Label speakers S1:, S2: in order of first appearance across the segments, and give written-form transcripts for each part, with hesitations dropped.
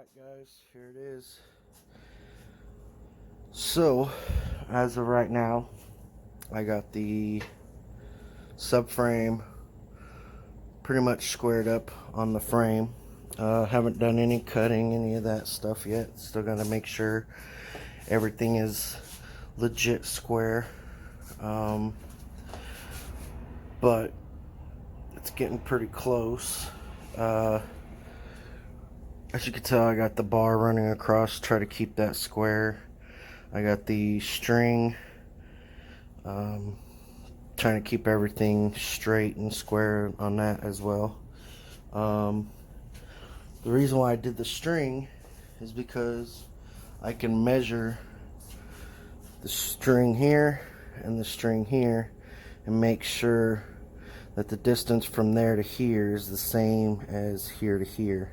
S1: Alright guys, here it is. So, as of right now, I got the subframe pretty much squared up on the frame. Haven't done any cutting, any of that stuff yet. Still gotta make sure everything is legit square. But it's getting pretty close. As you can tell, I got the bar running across, try to keep that square. I got the string, trying to keep everything straight and square on that as well. The reason why I did the string is because I can measure the string here and the string here and make sure that the distance from there to here is the same as here to here.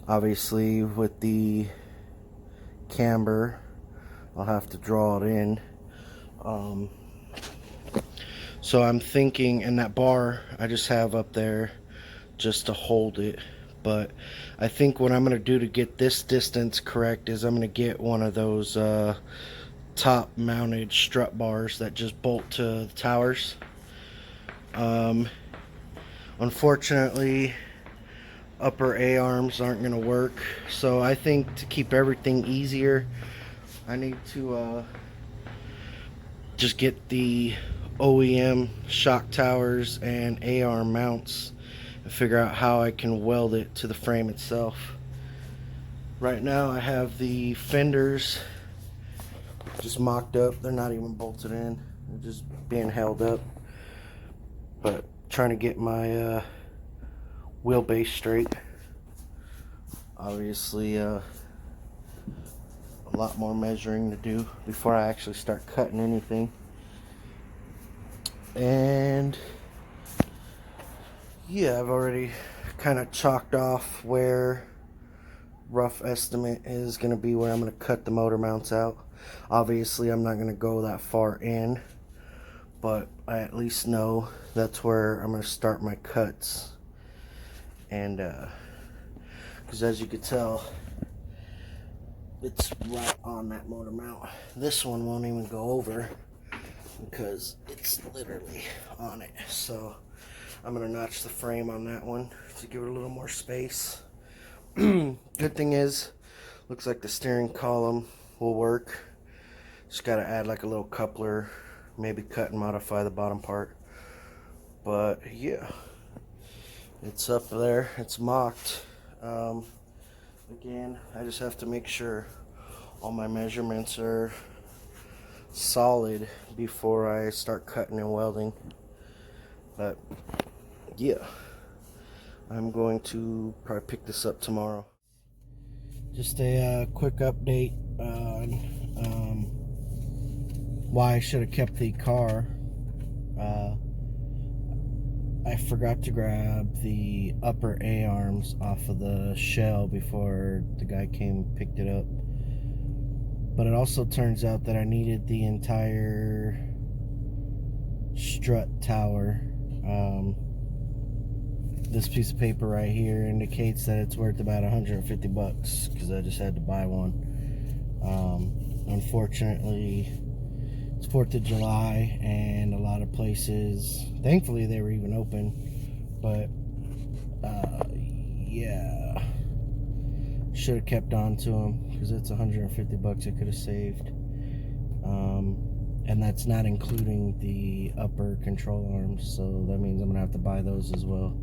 S1: Obviously with the camber I'll have to draw it in, so I'm thinking, and that bar I just have up there just to hold it, but I think what I'm going to do to get this distance correct is I'm going to get one of those top mounted strut bars that just bolt to the towers. Unfortunately, upper A-arms aren't going to work, so I think to keep everything easier, I need to just get the OEM shock towers and A-arm mounts and figure out how I can weld it to the frame itself. Right now I have the fenders just mocked up. They're not even bolted in, they're just being held up, but trying to get my wheelbase straight. Obviously a lot more measuring to do before I actually start cutting anything. And yeah, I've already kind of chalked off where rough estimate is going to be where I'm going to cut the motor mounts out. Obviously I'm not going to go that far in, but I at least know that's where I'm going to start my cuts. And because as you can tell, it's right on that motor mount. This one won't even go over because it's literally on it. So I'm going to notch the frame on that one to give it a little more space. Good thing is, looks like the steering column will work. Just got to add like a little coupler, maybe cut and modify the bottom part. But yeah, it's up there, it's mocked. Again, I just have to make sure all my measurements are solid before I start cutting and welding. But yeah, I'm going to probably pick this up tomorrow. Just a quick update on why I should have kept the car. I forgot to grab the upper A-arms off of the shell before the guy came and picked it up. But it also turns out that I needed the entire strut tower. This piece of paper right here indicates that it's worth about 150 bucks because I just had to buy one. Unfortunately, it's 4th of July and a lot of places, thankfully they were even open, but yeah, should have kept on to them because it's 150 bucks I could have saved. And that's not including the upper control arms, so that means I'm gonna have to buy those as well.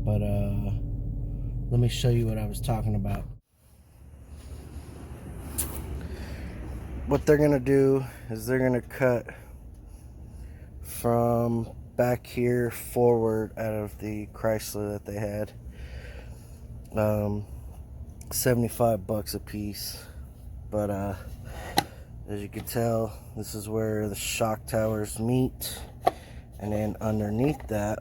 S1: But let me show you what I was talking about. What they're gonna do is they're gonna cut from back here forward out of the Chrysler that they had. 75 bucks a piece. But as you can tell, this is where the shock towers meet, and then underneath that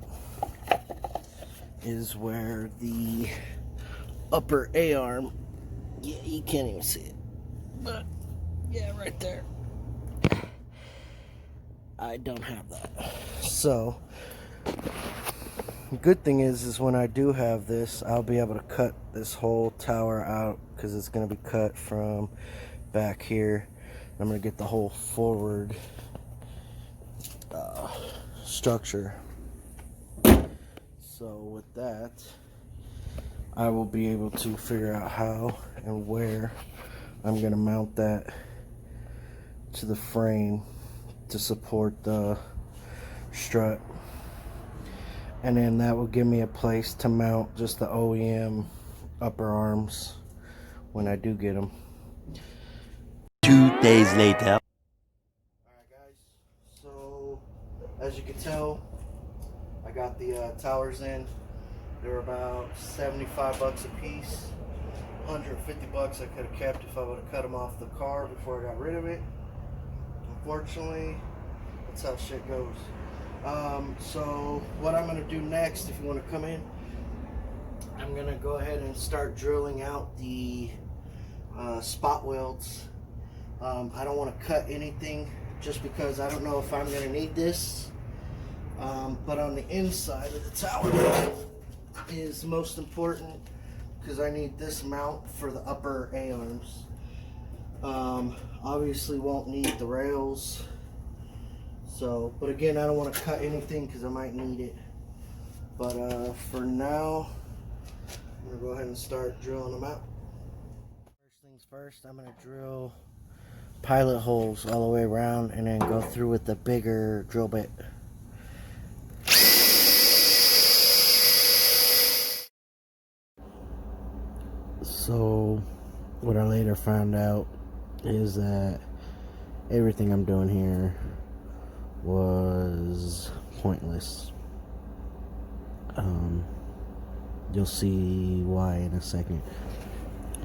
S1: is where the upper A-arm, yeah, you can't even see it, but yeah, right there. I don't have that. So good thing is when I do have this, I'll be able to cut this whole tower out because it's going to be cut from back here. I'm going to get the whole forward structure. So with that, I will be able to figure out how and where I'm going to mount that to the frame to support the strut. And then that will give me a place to mount just the OEM upper arms when I do get them.
S2: 2 days later.
S1: Alright guys, so as you can tell, I got the towers in. They're about 75 bucks a piece. 150 bucks I could have kept if I would have cut them off the car before I got rid of it. Unfortunately, that's how shit goes. So what I'm going to do next, if you want to come in, I'm going to go ahead and start drilling out the spot welds. I don't want to cut anything just because I don't know if I'm going to need this. But on the inside of the tower is most important because I need this mount for the upper A-arms. Obviously won't need the rails. So, but again, I don't want to cut anything because I might need it. But for now, I'm going to go ahead and start drilling them out. First things first, I'm going to drill pilot holes all the way around and then go through with the bigger drill bit. So, what I later found out is that everything I'm doing here was pointless. You'll see why in a second.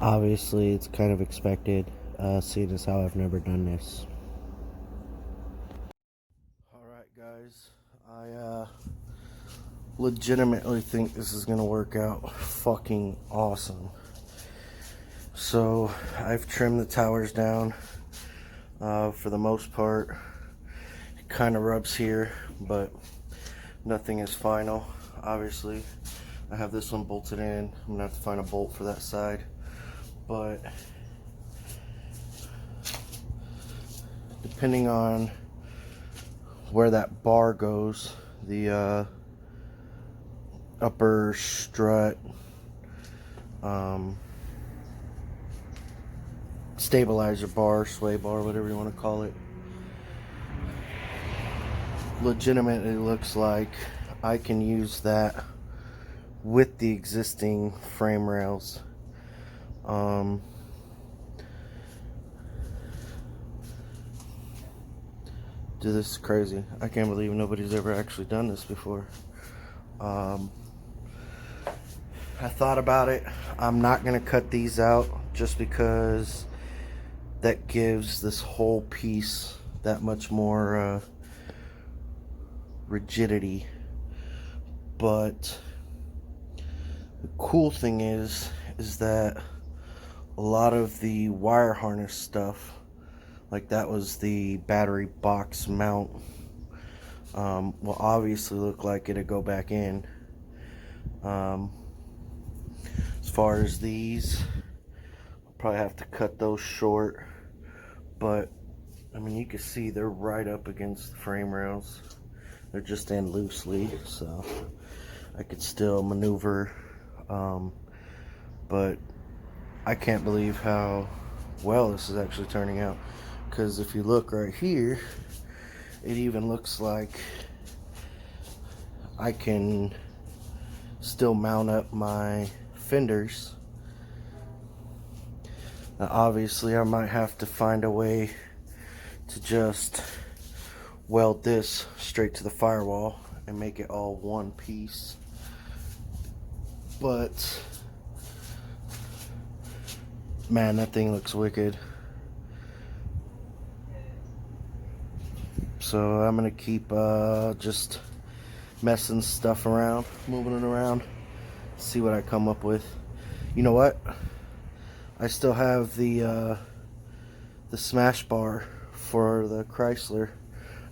S1: Obviously, it's kind of expected, seeing as how I've never done this. Alright guys, I legitimately think this is gonna work out fucking awesome. So, I've trimmed the towers down for the most part. It kind of rubs here, but nothing is final. Obviously, I have this one bolted in. I'm gonna have to find a bolt for that side, but depending on where that bar goes, the upper strut stabilizer bar, sway bar, whatever you want to call it, legitimately looks like I can use that with the existing frame rails. Dude, this is crazy. I can't believe nobody's ever actually done this before. I thought about it. I'm not gonna cut these out just because that gives this whole piece that much more rigidity. But the cool thing is that a lot of the wire harness stuff, like that was the battery box mount, will obviously look like it'll go back in. As far as these, I'll probably have to cut those short, but I mean, you can see they're right up against the frame rails. They're just in loosely, so I could still maneuver, but I can't believe how well this is actually turning out, because if you look right here, it even looks like I can still mount up my fenders. Now obviously I might have to find a way to just weld this straight to the firewall and make it all one piece, but man, that thing looks wicked. So I'm gonna keep just messing stuff around, moving it around, see what I come up with. You know what? I still have the smash bar for the Chrysler.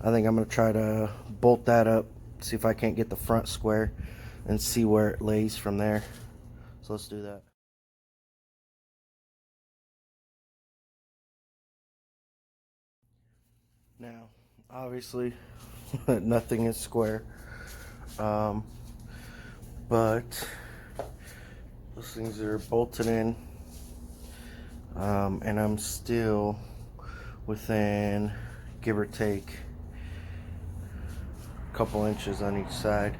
S1: I think I'm gonna try to bolt that up, see if I can't get the front square, and see where it lays from there. So let's do that. Now, obviously, nothing is square, but those things are bolted in, and I'm still within, give or take, a couple inches on each side.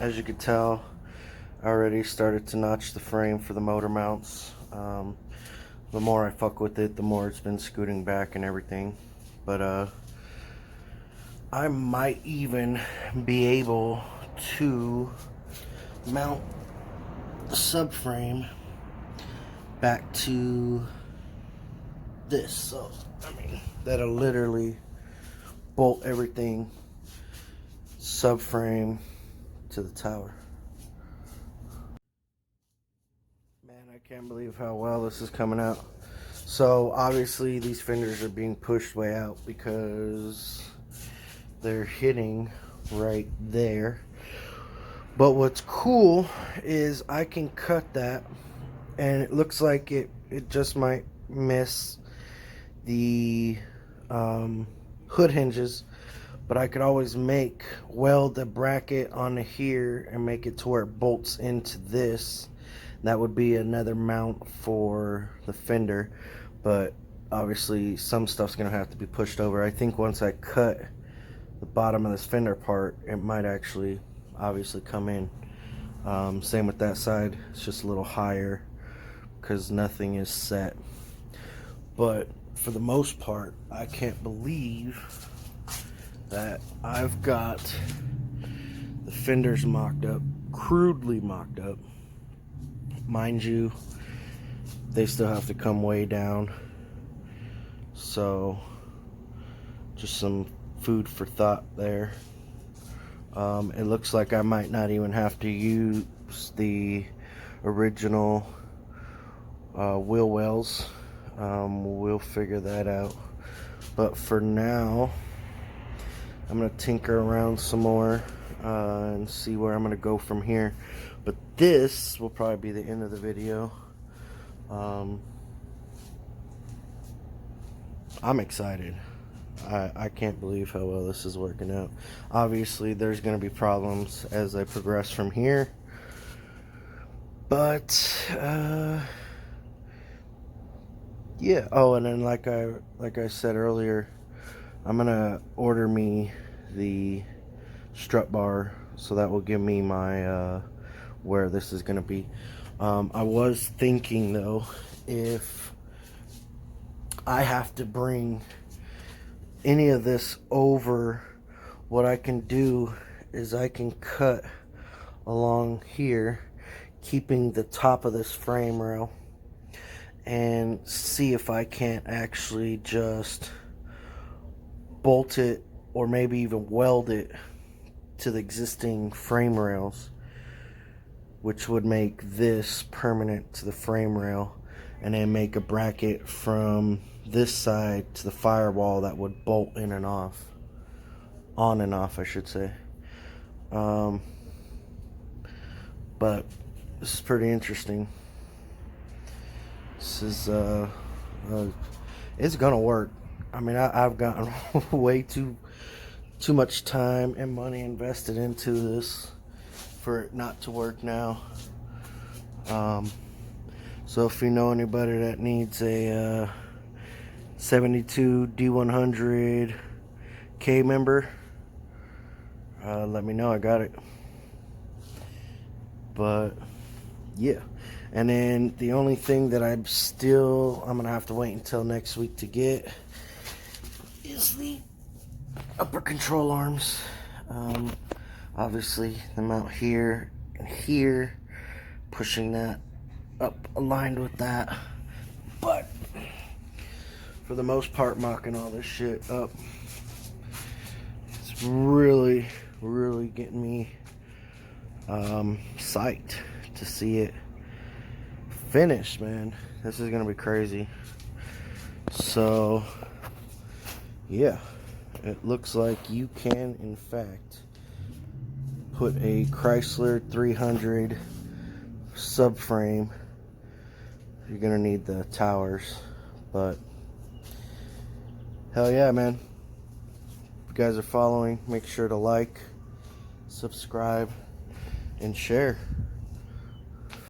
S1: As you can tell, I already started to notch the frame for the motor mounts. The more I fuck with it, the more it's been scooting back and everything. But I might even be able to mount the subframe back to this. So, I mean, that'll literally bolt everything subframe to the tower. Man, I can't believe how well this is coming out. So obviously these fenders are being pushed way out because they're hitting right there. But what's cool is I can cut that, and it looks like it just might miss the hood hinges, but I could always weld the bracket onto here and make it to where it bolts into this. That would be another mount for the fender, but obviously some stuff's gonna have to be pushed over. I think once I cut the bottom of this fender part, it might actually obviously come in. Same with that side, it's just a little higher because nothing is set. But for the most part, I can't believe that I've got the fenders mocked up, crudely mocked up. Mind you, they still have to come way down. So, just some food for thought there. It looks like I might not even have to use the original wheel wells. We'll figure that out. But for now, I'm going to tinker around some more and see where I'm going to go from here. But this will probably be the end of the video. I'm excited. I can't believe how well this is working out. Obviously, there's going to be problems as I progress from here. But, yeah. Oh, and then like I said earlier, I'm going to order me the strut bar. So that will give me my, where this is going to be. I was thinking, though, if I have to bring any of this over, what I can do is I can cut along here, keeping the top of this frame rail, and see if I can't actually just bolt it or maybe even weld it to the existing frame rails, which would make this permanent to the frame rail, and then make a bracket from this side to the firewall that would bolt in and off, on and off I should say. But this is pretty interesting. This is it's gonna work. I mean, I've gotten way too much time and money invested into this for it not to work now. So if you know anybody that needs a 72 d100 K member, let me know. I got it. But yeah, and then the only thing that I'm gonna have to wait until next week to get is the upper control arms. Obviously the mount here and here, pushing that up aligned with that, but for the most part, mocking all this shit up. It's really getting me psyched to see it finished, man. This is gonna be crazy. So yeah, it looks like you can in fact put a Chrysler 300 subframe. You're gonna need the towers, but hell yeah, man. If you guys are following, make sure to like, subscribe, and share.